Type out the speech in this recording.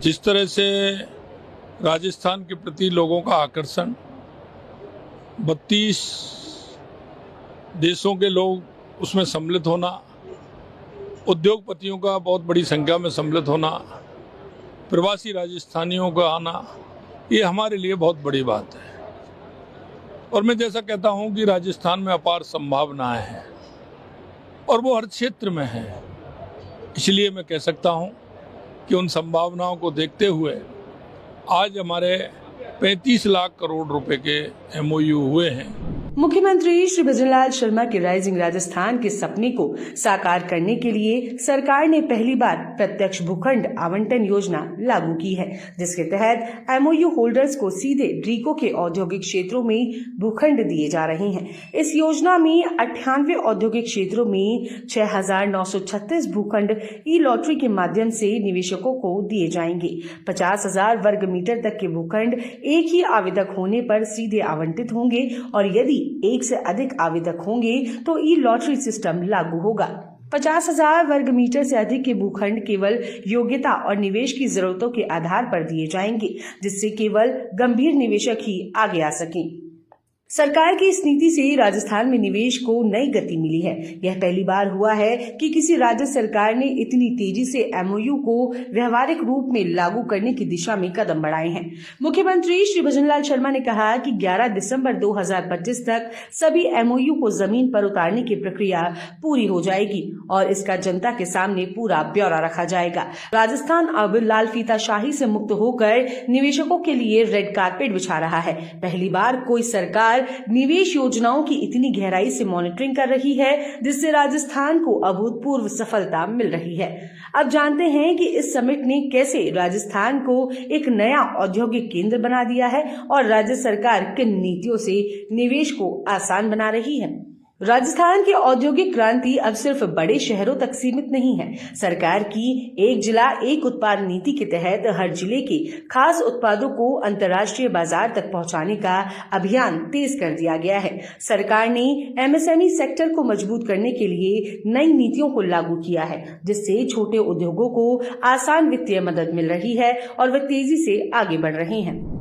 जिस तरह से राजस्थान के प्रति लोगों का आकर्षण, 32 देशों के लोग उसमें सम्मिलित होना, उद्योगपतियों का बहुत बड़ी संख्या में सम्मिलित होना, प्रवासी राजस्थानियों का आना, ये हमारे लिए बहुत बड़ी बात है। और मैं जैसा कहता हूँ कि राजस्थान में अपार संभावनाएं हैं और वो हर क्षेत्र में है। इसलिए मैं कह सकता हूँ कि उन संभावनाओं को देखते हुए आज हमारे 35 लाख करोड़ रुपए के MOU हुए हैं। मुख्यमंत्री श्री भजनलाल शर्मा के राइजिंग राजस्थान के सपने को साकार करने के लिए सरकार ने पहली बार प्रत्यक्ष भूखंड आवंटन योजना लागू की है, जिसके तहत MOU होल्डर्स को सीधे ड्रीको के औद्योगिक क्षेत्रों में भूखंड दिए जा रहे हैं। इस योजना में 98 औद्योगिक क्षेत्रों में 6,936 भूखंड ई लॉटरी के माध्यम से निवेशकों को दिए जाएंगे। 50,000 वर्ग मीटर तक के भूखंड एक ही आवेदक होने पर सीधे आवंटित होंगे और यदि एक से अधिक आवेदक होंगे तो ई लॉटरी सिस्टम लागू होगा। 50,000 वर्ग मीटर से अधिक के भूखंड केवल योग्यता और निवेश की जरूरतों के आधार पर दिए जाएंगे, जिससे केवल गंभीर निवेशक ही आगे आ सकें। सरकार की इस नीति से राजस्थान में निवेश को नई गति मिली है। यह पहली बार हुआ है कि किसी राज्य सरकार ने इतनी तेजी से MOU को व्यवहारिक रूप में लागू करने की दिशा में कदम बढ़ाए हैं। मुख्यमंत्री श्री भजनलाल शर्मा ने कहा कि 11 दिसंबर 2025 तक सभी MOU को जमीन पर उतारने की प्रक्रिया पूरी हो जाएगी और इसका जनता के सामने पूरा ब्यौरा रखा जाएगा। राजस्थान अब लाल फीताशाही से मुक्त होकर निवेशकों के लिए रेड कारपेट बिछा रहा है। पहली बार कोई सरकार निवेश योजनाओं की इतनी गहराई से मॉनिटरिंग कर रही है, जिससे राजस्थान को अभूतपूर्व सफलता मिल रही है। अब जानते हैं कि इस समिट ने कैसे राजस्थान को एक नया औद्योगिक केंद्र बना दिया है और राज्य सरकार किन नीतियों से निवेश को आसान बना रही है। राजस्थान की औद्योगिक क्रांति अब सिर्फ बड़े शहरों तक सीमित नहीं है। सरकार की एक जिला एक उत्पाद नीति के तहत हर जिले के खास उत्पादों को अंतर्राष्ट्रीय बाजार तक पहुंचाने का अभियान तेज कर दिया गया है। सरकार ने MSME सेक्टर को मजबूत करने के लिए नई नीतियों को लागू किया है, जिससे छोटे उद्योगों को आसान वित्तीय मदद मिल रही है और वे तेजी से आगे बढ़ रहे हैं।